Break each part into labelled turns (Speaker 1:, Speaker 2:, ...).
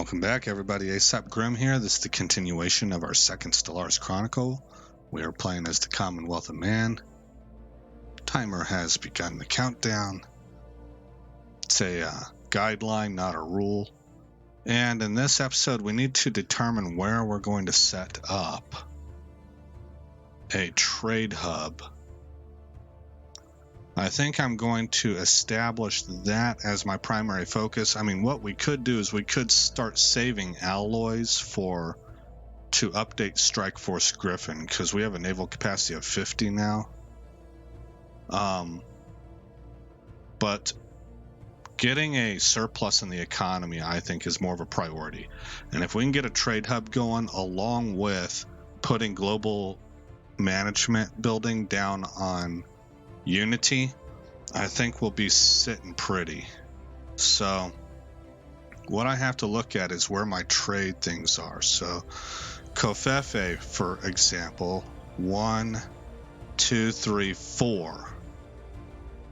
Speaker 1: Welcome back, everybody. ASAP Grim here. This is the continuation of our second Stellaris Chronicle. We are playing as the Commonwealth of Man. Timer has begun the countdown. It's a guideline, not a rule. And in this episode, we need to determine where we're going to set up a trade hub. I think I'm going to establish that as my primary focus. I mean, what we could do is we could start saving alloys to update Strike Force Griffin, because we have a naval capacity of 50 now. But getting a surplus in the economy, I think, is more of a priority. And if we can get a trade hub going, along with putting global management building down on Unity, I think we'll be sitting pretty. So what I have to look at is where my trade things are. So Kofefe, for example, 1, 2, 3, 4.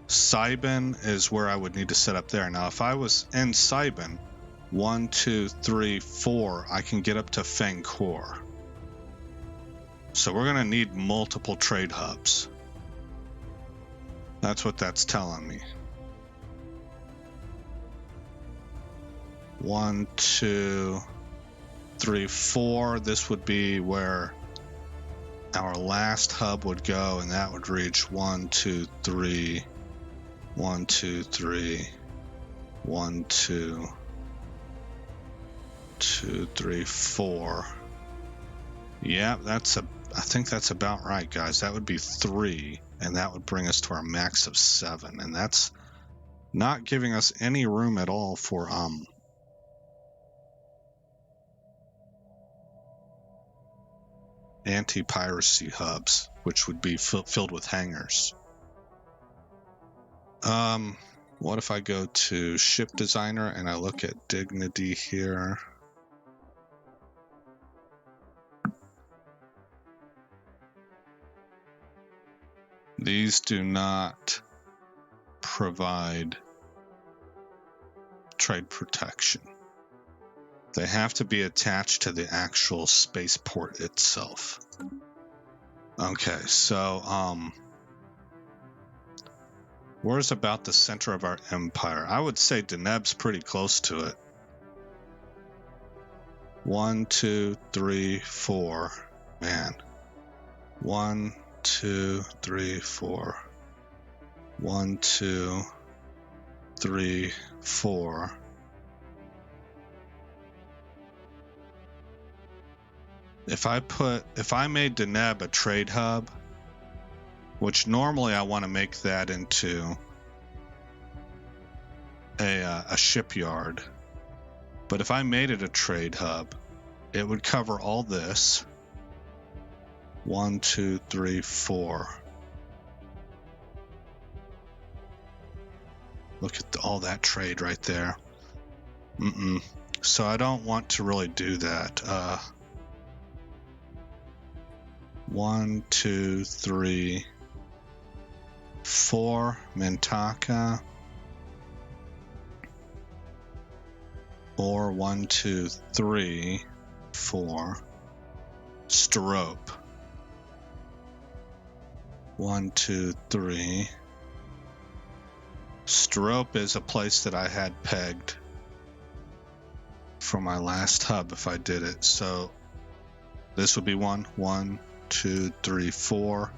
Speaker 1: Saiban is where I would need to set up there. Now, if I was in Saiban, 1, 2, 3, 4, I can get up to Fangkor. So we're going to need multiple trade hubs. That's what that's telling me. 1, 2, 3, 4. This would be where our last hub would go, and that would reach 1, 2, 3, 1, 2, 3, 1, 2, 2, 3, 4. Yeah, I think that's about right, guys. That would be 3, and that would bring us to our max of 7, and that's not giving us any room at all for anti-piracy hubs, which would be filled with hangars. What if I go to ship designer and I look at dignity here? These do not provide trade protection. They have to be attached to the actual spaceport itself. Okay, so where's about the center of our empire? I would say Deneb's pretty close to it. 1, 2, 3, 4. Man. 1, 2, 3, 4. 1, 2, 3, 4. If I made Deneb a trade hub, which normally I want to make that into a shipyard, but if I made it a trade hub, it would cover all this. 1, 2, 3, 4. Look at all that trade right there. So I don't want to really do that. 1, 2, 3, 4. Mintaka. Or 1, 2, 3, 4. Strope. 1, 2, 3. Strope is a place that I had pegged for my last hub if I did it. So this would be 1, 2, 3, 4.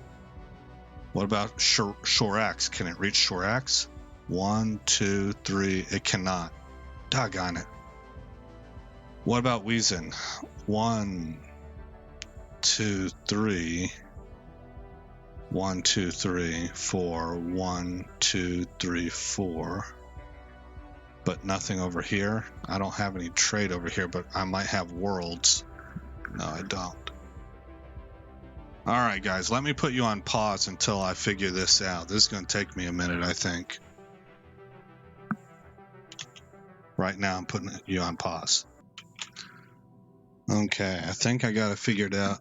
Speaker 1: What about Shorax? Can it reach Shorax? 1, 2, 3. It cannot. Doggone it. What about Wiesen? 1, 2, 3. 1, 2, 3, 4. 1, 2, 3, 4. But nothing over here. I don't have any trade over here, but I might have worlds. No, I don't. Alright, guys, let me put you on pause until I figure this out. This is going to take me a minute, I think. Right now, I'm putting you on pause. Okay, I think I got it figured out.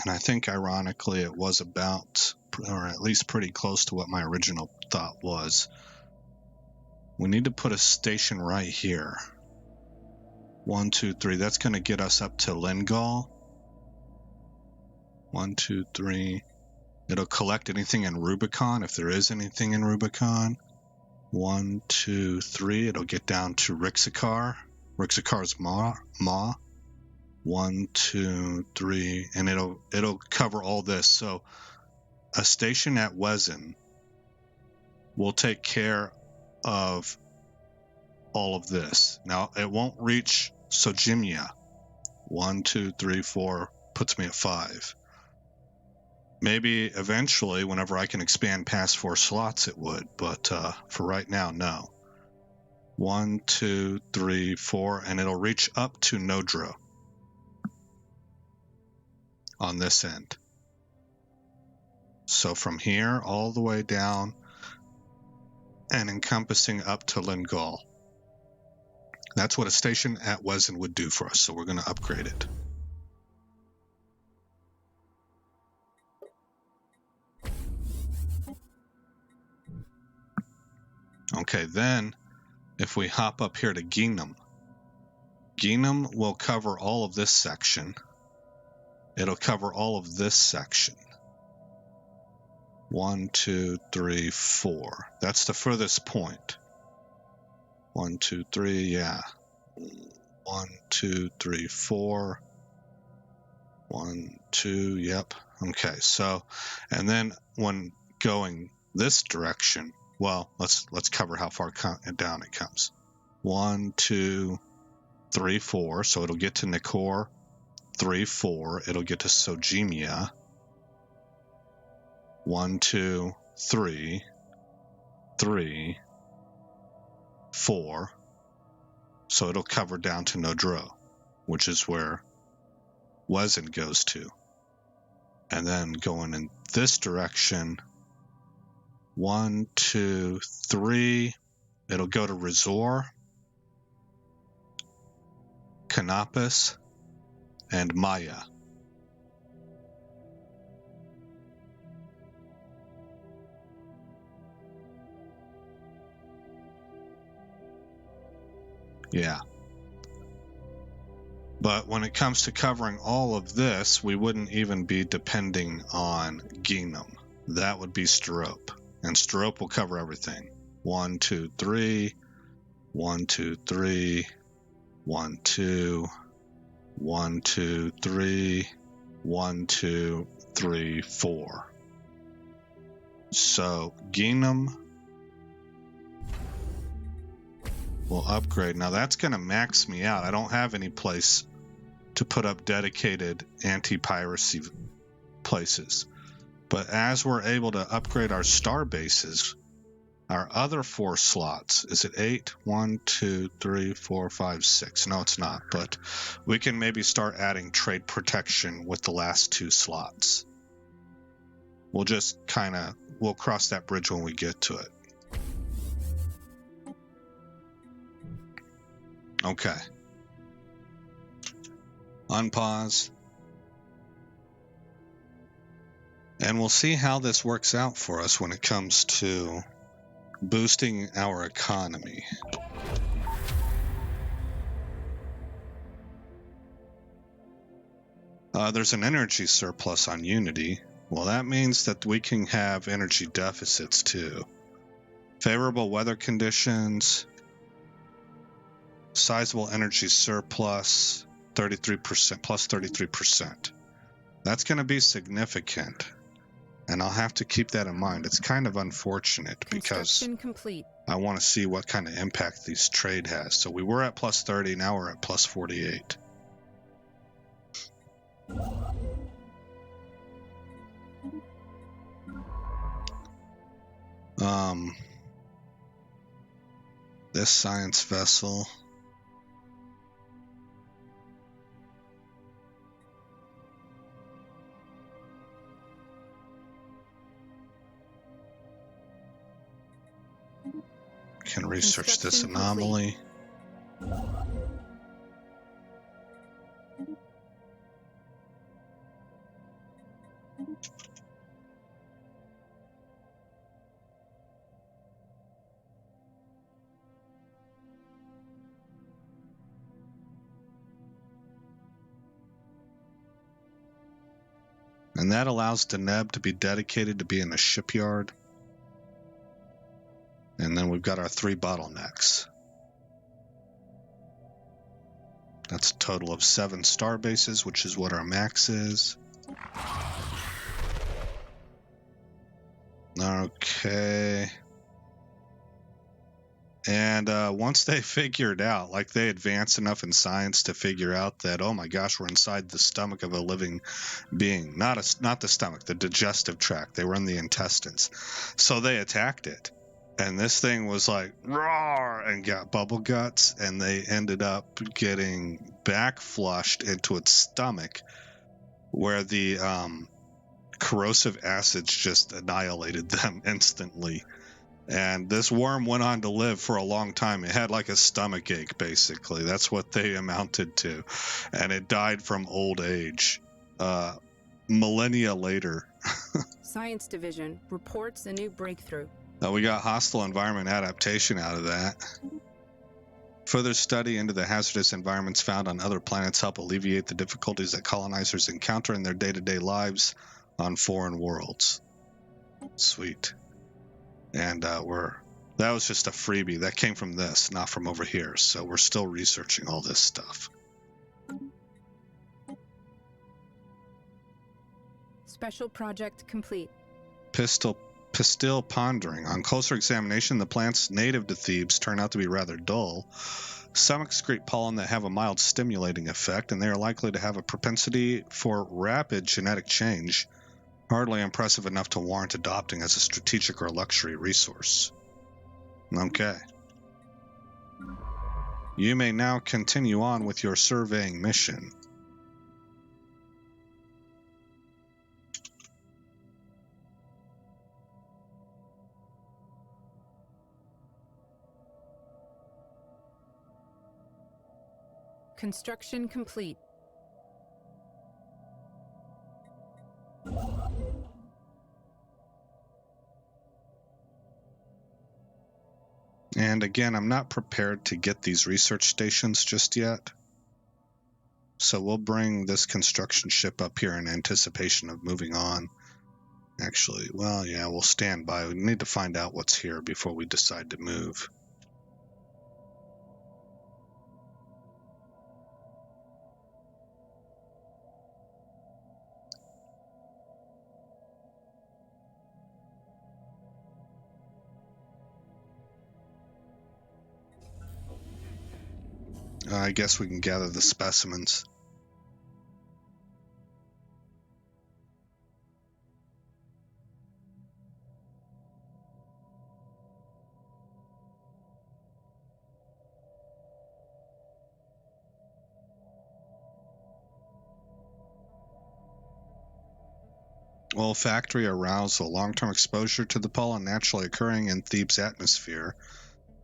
Speaker 1: And I think, ironically, it was about, or at least pretty close to what my original thought was. We need to put a station right here. 1, 2, 3. That's going to get us up to Lingol. 1, 2, 3. It'll collect anything in Rubicon, if there is anything in Rubicon. 1, 2, 3. It'll get down to Rixikar. Rixikar's Maw. 1, 2, 3, and it'll cover all this. So a station at Wesen will take care of all of this. Now it won't reach Sojimia. 1, 2, 3, 4 puts me at 5. Maybe eventually, whenever I can expand past 4 slots, it would, but for right now, no. 1, 2, 3, 4, and it'll reach up to Nodro on this end. So from here all the way down and encompassing up to Lingol. That's what a station at Wesen would do for us, so we're going to upgrade it. Okay, then if we hop up here to Ginum, Ginum will cover all of this section. It'll cover all of this section. 1, 2, 3, 4. That's the furthest point. 1, 2, 3, yeah. 1, 2, 3, 4. 1, 2, yep. Okay, so, and then when going this direction, well, let's cover how far down it comes. 1, 2, 3, 4. So it'll get to Nikor. 3, 4. It'll get to Sojimia. 1, 2, 3, 3, 4. So it'll cover down to Nodro, which is where Wesen goes to. And then going in this direction, 1, 2, 3. It'll go to Razor, Canopus, and Maya. Yeah. But when it comes to covering all of this, we wouldn't even be depending on Ginum. That would be Strope. And Strope will cover everything. 1, 2, 3. 1, 2, 3. 1, 2. 1, 2, 3. 1, 2, 3, 4. So Ginum will upgrade. Now that's going to max me out. I don't have any place to put up dedicated anti-piracy places. But as we're able to upgrade our star bases, our other 4 slots, is it 8? 1, 2, 3, 4, 5, 6. No, it's not. But we can maybe start adding trade protection with the last 2 slots. We'll just we'll cross that bridge when we get to it. Okay. Unpause. And we'll see how this works out for us when it comes to boosting our economy. There's an energy surplus on Unity. Well, that means that we can have energy deficits too. Favorable weather conditions, sizable energy surplus, 33%, plus 33%. That's going to be significant. And I'll have to keep that in mind. It's kind of unfortunate because
Speaker 2: complete.
Speaker 1: I want to see what kind of impact this trade has. So we were at plus 30, now we're at plus 48. This science vessel. Can research this anomaly. And that allows Deneb to be dedicated to being a shipyard. And then we've got our 3 bottlenecks. That's a total of 7 star bases, which is what our max is. Okay. And once they figured out, like they advanced enough in science to figure out that, oh my gosh, we're inside the stomach of a living being. Not the stomach, the digestive tract. They were in the intestines. So they attacked it. And this thing was like, roar, and got bubble guts, and they ended up getting back flushed into its stomach, where the corrosive acids just annihilated them instantly. And this worm went on to live for a long time. It had like a stomach ache, basically. That's what they amounted to. And it died from old age. Millennia later.
Speaker 2: Science Division reports a new breakthrough.
Speaker 1: We got hostile environment adaptation out of that. Further study into the hazardous environments found on other planets help alleviate the difficulties that colonizers encounter in their day-to-day lives on foreign worlds. Sweet. And that was just a freebie. That came from this, not from over here. So we're still researching all this stuff.
Speaker 2: Special project complete.
Speaker 1: Pistil pondering. On closer examination, the plants native to Thebes turn out to be rather dull. Some excrete pollen that have a mild stimulating effect, and they are likely to have a propensity for rapid genetic change, hardly impressive enough to warrant adopting as a strategic or luxury resource. Okay. You may now continue on with your surveying mission.
Speaker 2: Construction complete.
Speaker 1: And again, I'm not prepared to get these research stations just yet. So we'll bring this construction ship up here in anticipation of moving on. Actually, well, yeah, we'll stand by. We need to find out what's here before we decide to move. I guess we can gather the specimens. Olfactory arousal. Long-term exposure to the pollen naturally occurring in Thebes' atmosphere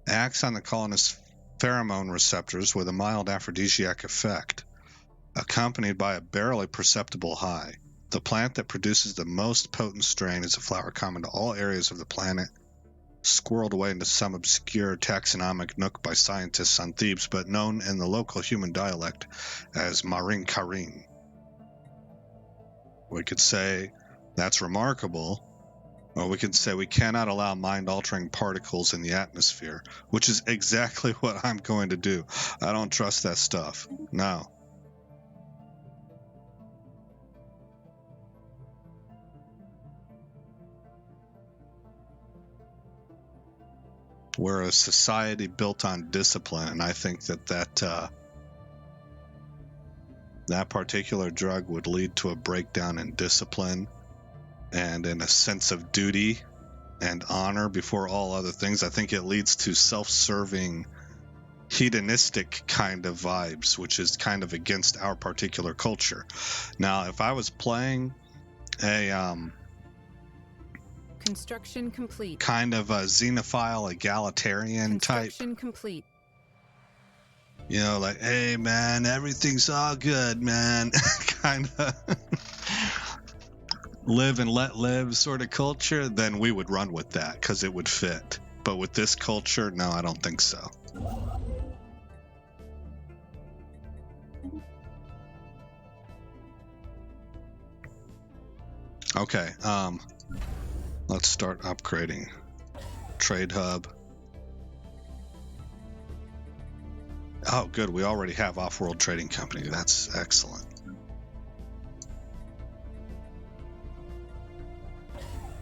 Speaker 1: acts on the colonist's pheromone receptors with a mild aphrodisiac effect, accompanied by a barely perceptible high. The plant that produces the most potent strain is a flower common to all areas of the planet, squirreled away into some obscure taxonomic nook by scientists on Thebes, but known in the local human dialect as Marin Karin. We could say that's remarkable, or we could say we cannot allow mind-altering particles in the atmosphere, which is exactly what I'm going to do. I don't trust that stuff. No. We're a society built on discipline, and I think that particular drug would lead to a breakdown in discipline and in a sense of duty and honor before all other things. I think it leads to self-serving, hedonistic kind of vibes, which is kind of against our particular culture. Now, if I was playing a
Speaker 2: construction complete,
Speaker 1: kind of a xenophile, egalitarian type,
Speaker 2: construction complete,
Speaker 1: you know, like, hey man, everything's all good, man, kind of live and let live sort of culture, then we would run with that because it would fit. But with this culture, no, I don't think so. Okay, let's start upgrading. Trade hub. Oh, good. We already have off-world trading company. That's excellent.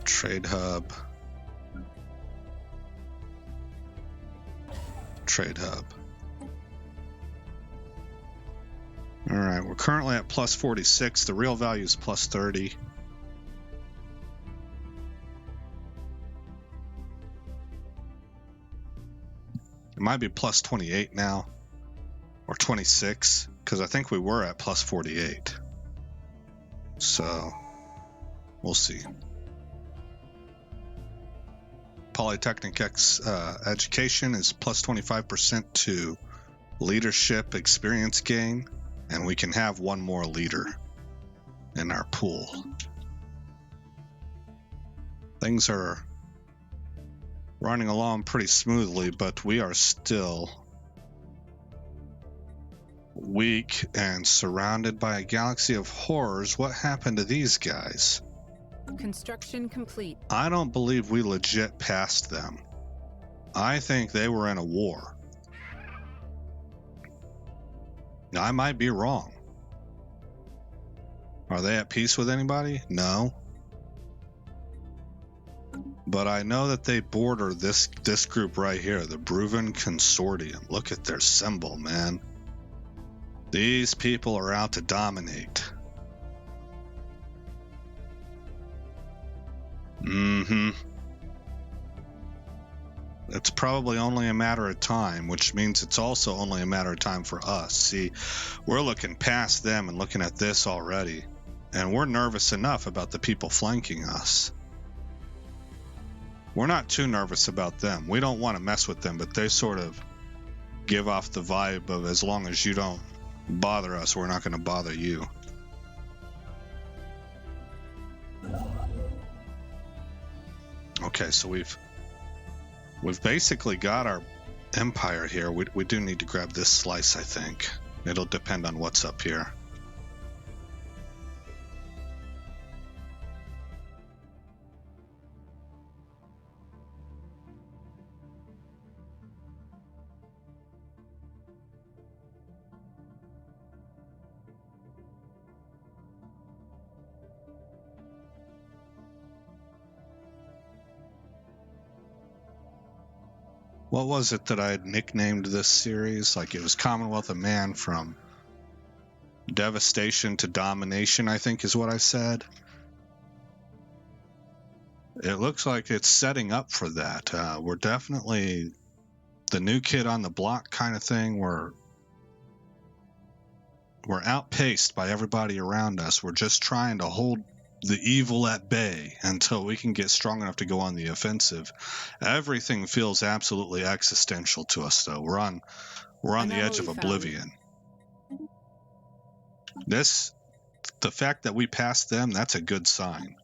Speaker 1: Trade hub. Trade hub. All right, we're currently at plus 46. The real value is plus 30. It might be plus 28 now, or 26, because I think we were at plus 48. So, we'll see. Polytechnic education is plus 25% to leadership experience gain, and we can have one more leader in our pool. Things are running along pretty smoothly, but we are still weak and surrounded by a galaxy of horrors. What happened to these guys?
Speaker 2: Construction complete.
Speaker 1: I don't believe we legit passed them. I think they were in a war. Now, I might be wrong. Are they at peace with anybody? No. But I know that they border this group right here, the Bruven Consortium. Look at their symbol, man. These people are out to dominate. It's probably only a matter of time, which means it's also only a matter of time for us. See, we're looking past them and looking at this already, and we're nervous enough about the people flanking us. We're not too nervous about them. We don't want to mess with them, but they sort of give off the vibe of, as long as you don't bother us, we're not going to bother you. Okay, so we've basically got our empire here. We do need to grab this slice, I think. It'll depend on what's up here. What was it that I had nicknamed this series? Like, it was Commonwealth of Man, from devastation to domination, I think is what I said. It looks like it's setting up for that. We're definitely the new kid on the block kind of thing. We're outpaced by everybody around us. We're just trying to hold the evil at bay until we can get strong enough to go on the offensive. Everything feels absolutely existential to us, though. We're on the edge of oblivion. The fact that we passed them, that's a good sign.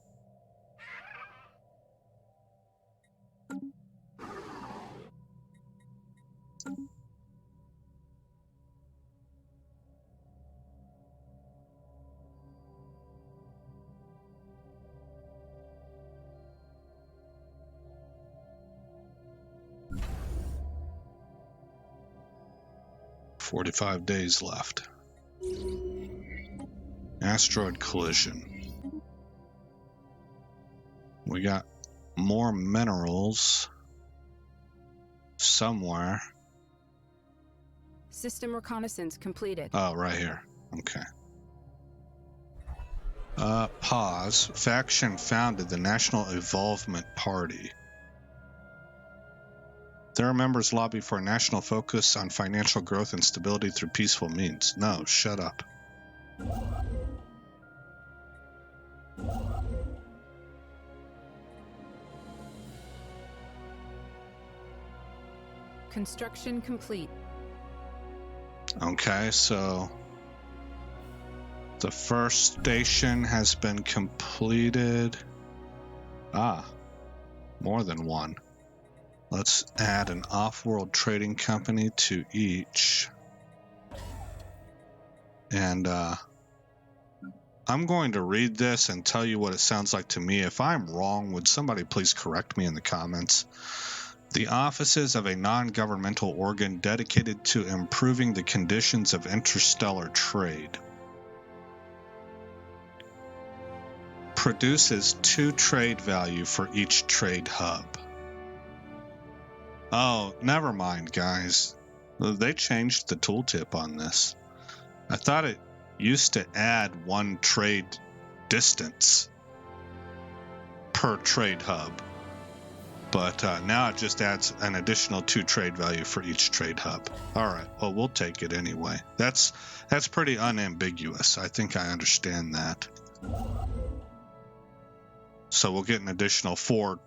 Speaker 1: "45 days left. Asteroid collision. We got more minerals somewhere.
Speaker 2: System reconnaissance completed.
Speaker 1: Oh, right here. Okay. Pause. Faction founded the National Evolvement Party. Their members lobby for a national focus on financial growth and stability through peaceful means. No, shut up.
Speaker 2: Construction complete.
Speaker 1: Okay, so the first station has been completed. More than one. Let's add an off-world trading company to each. And I'm going to read this and tell you what it sounds like to me. If I'm wrong, would somebody please correct me in the comments? The offices of a non-governmental organ dedicated to improving the conditions of interstellar trade. Produces 2 trade value for each trade hub. Oh, never mind, guys. They changed the tooltip on this. I thought it used to add 1 trade distance per trade hub. But now it just adds an additional 2 trade value for each trade hub. All right, well, we'll take it anyway. That's pretty unambiguous. I think I understand that. So we'll get an additional 4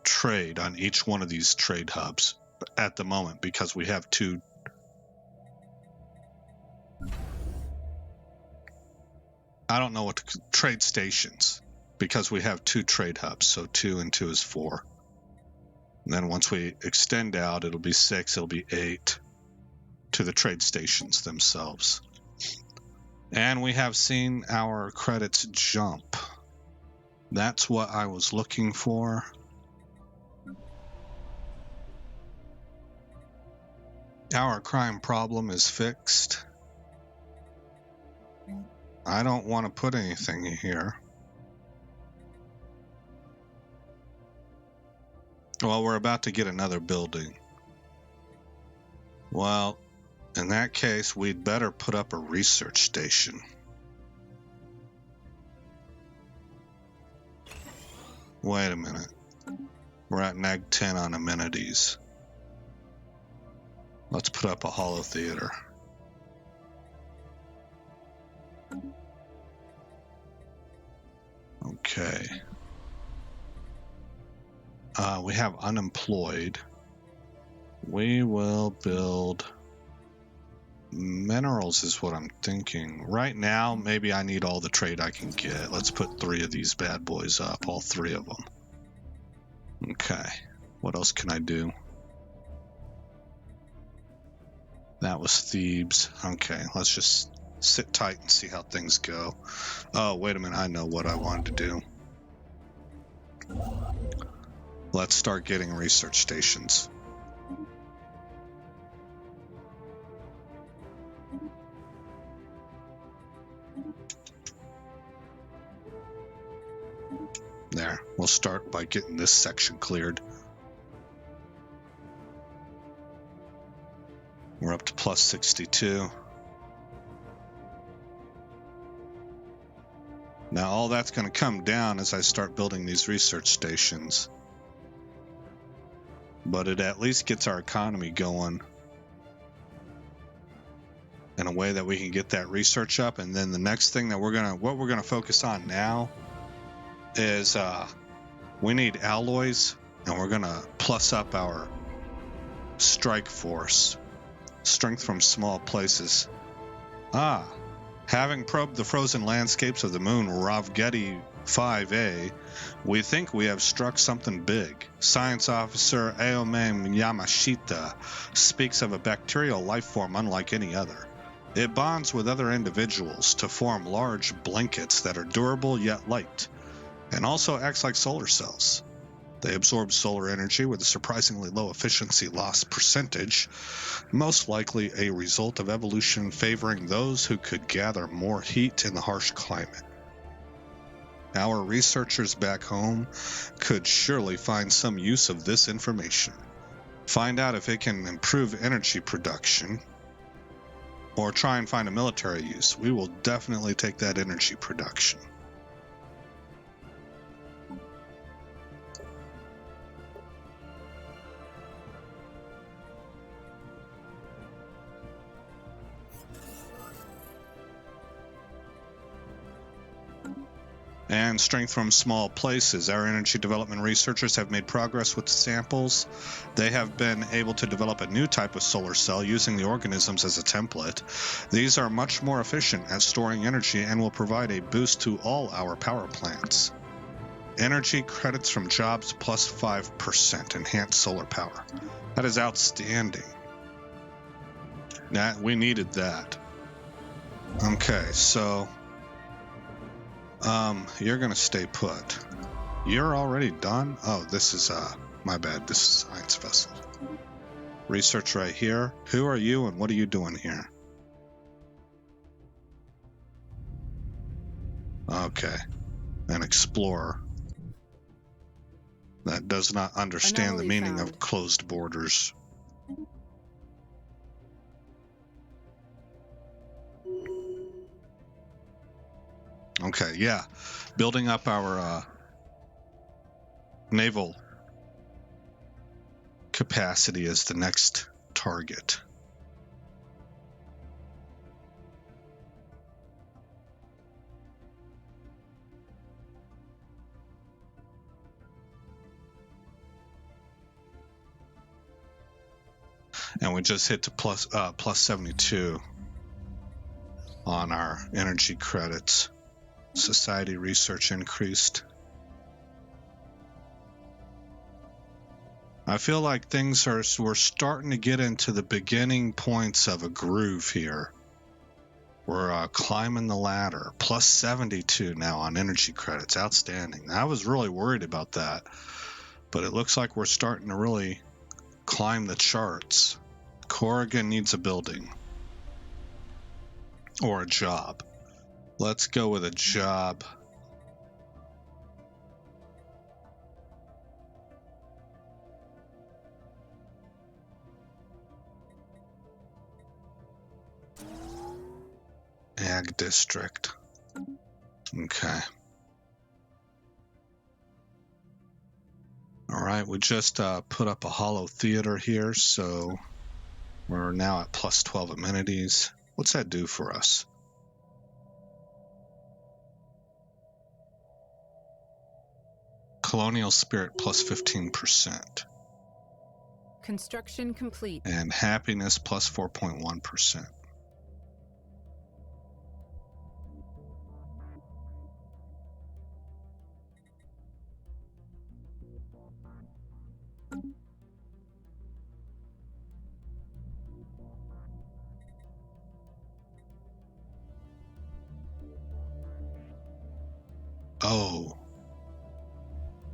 Speaker 1: trade on each one of these trade hubs at the moment because we have 2. I don't know what trade stations because we have 2 trade hubs. So 2 and 2 is 4. And then once we extend out, it'll be 6, it'll be 8 to the trade stations themselves. And we have seen our credits jump. That's what I was looking for. Our crime problem is fixed. I don't want to put anything here. Well, we're about to get another building. Well, in that case, we'd better put up a research station. Wait a minute. We're at neg 10 on amenities. Let's put up a holo theater. Okay. We have unemployed. We will build minerals is what I'm thinking. Right now, maybe I need all the trade I can get. Let's put 3 of these bad boys up, all 3 of them. Okay. What else can I do? That was Thebes. Okay, let's just sit tight and see how things go. Oh, wait a minute. I know what I wanted to do. Let's start getting research stations. There. We'll start by getting this section cleared. We're up to plus 62. Now all that's going to come down as I start building these research stations. But it at least gets our economy going in a way that we can get that research up. And then the next thing that we're gonna focus on now is we need alloys, and we're gonna plus up our strike force, strength from small places. Having probed the frozen landscapes of the moon Ravgeti 5A, we think we have struck something big. Science officer Aome Yamashita speaks of a bacterial life form unlike any other. It bonds with other individuals to form large blankets that are durable yet light, and also acts like solar cells. They absorb solar energy with a surprisingly low efficiency loss percentage, most likely a result of evolution favoring those who could gather more heat in the harsh climate. Our researchers back home could surely find some use of this information. Find out if it can improve energy production, or try and find a military use. We will definitely take that energy production. And strength from small places. Our energy development researchers have made progress with samples. They have been able to develop a new type of solar cell using the organisms as a template. These are much more efficient at storing energy and will provide a boost to all our power plants. Energy credits from jobs plus 5%, enhanced solar power. That is outstanding. We needed that. Okay, so You're gonna stay put. You're already done? Oh, this is, my bad. This is science vessel. Research right here. Who are you and what are you doing here? Okay. An explorer. That does not understand the meaning of closed borders. Okay, yeah. Building up our naval capacity is the next target. And we just hit to plus 72 on our energy credits. Society research increased. I feel like we're starting to get into the beginning points of a groove here. We're climbing the ladder. Plus 72 now on energy credits. Outstanding. I was really worried about that, but it looks like we're starting to really climb the charts. Corrigan needs a building or a job. Let's go with a job. Ag district. Okay. All right, we just put up a hollow theater here, so we're now at plus 12 amenities. What's that do for us? Colonial spirit plus 15%.
Speaker 2: Construction complete.
Speaker 1: And happiness plus 4.1%. Oh.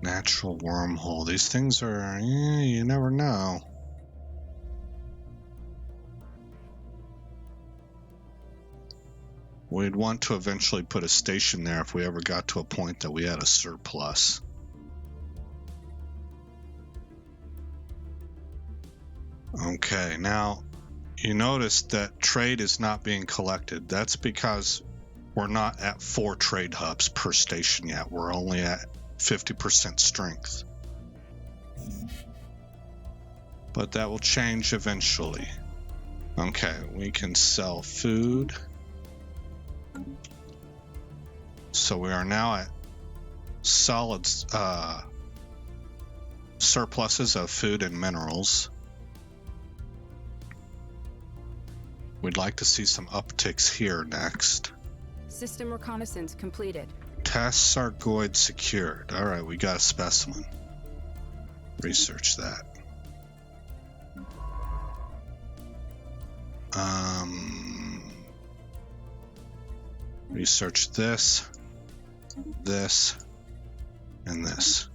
Speaker 1: Natural wormhole. These things are, you never know. We'd want to eventually put a station there if we ever got to a point that we had a surplus. Okay, now you notice that trade is not being collected. That's because we're not at 4 trade hubs per station yet. We're only at 50% strength. But that will change eventually. Okay, we can sell food. So we are now at solid surpluses of food and minerals. We'd like to see some upticks here next.
Speaker 2: System reconnaissance completed.
Speaker 1: Test Sargoid secured. All right, we got a specimen. Research that. Research this, this, and this.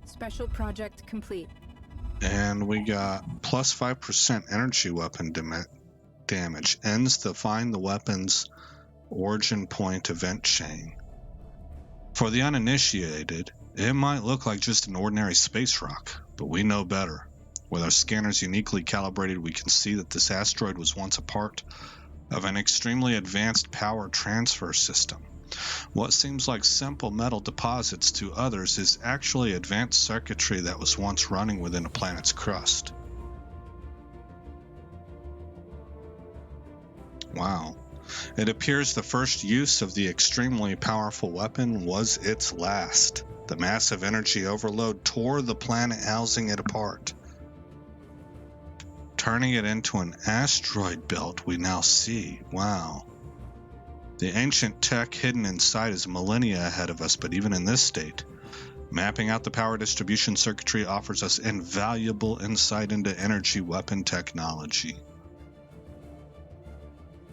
Speaker 2: Special project complete.
Speaker 1: And we got plus 5% energy weapon damage. Ends to find the weapon's origin point event chain. For the uninitiated, it might look like just an ordinary space rock, but we know better. With our scanners uniquely calibrated, we can see that this asteroid was once a part of an extremely advanced power transfer system. What seems like simple metal deposits to others is actually advanced circuitry that was once running within a planet's crust. Wow. It appears the first use of the extremely powerful weapon was its last. The massive energy overload tore the planet housing it apart, turning it into an asteroid belt we now see. Wow. The ancient tech hidden inside is millennia ahead of us, but even in this state, Mapping out the power distribution circuitry offers us invaluable insight into energy weapon technology.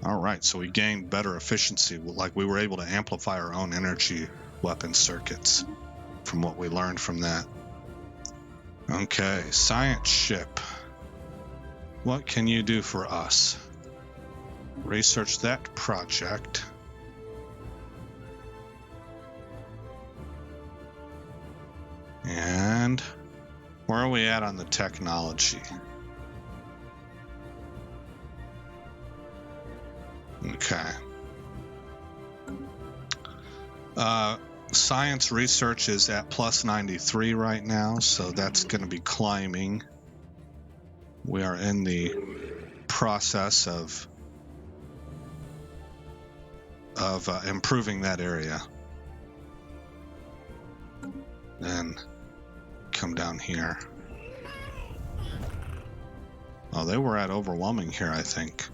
Speaker 1: All right, so we gained better efficiency, like we were able to amplify our own energy weapon circuits from what we learned from that. Okay, science ship. What can you do for us? Research that project. And where are we at on the technology? Okay. Science research is at plus 93 right now, so that's going to be climbing. We are in the process of improving that area. Then come down here. Oh, they were at overwhelming here, I think.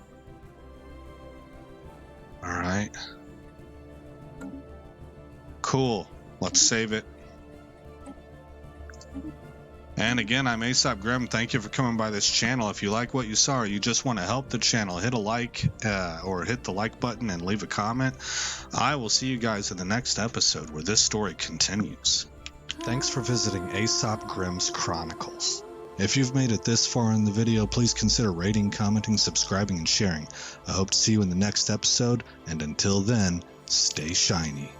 Speaker 1: All right. Cool. Let's save it. And again, I'm Aesop Grimm. Thank you for coming by this channel. If you like what you saw or you just want to help the channel, hit a like or hit the like button and leave a comment. I will see you guys in the next episode where this story continues. Thanks for visiting Aesop Grimm's Chronicles. If you've made it this far in the video, please consider rating, commenting, subscribing, and sharing. I hope to see you in the next episode, and until then, stay shiny.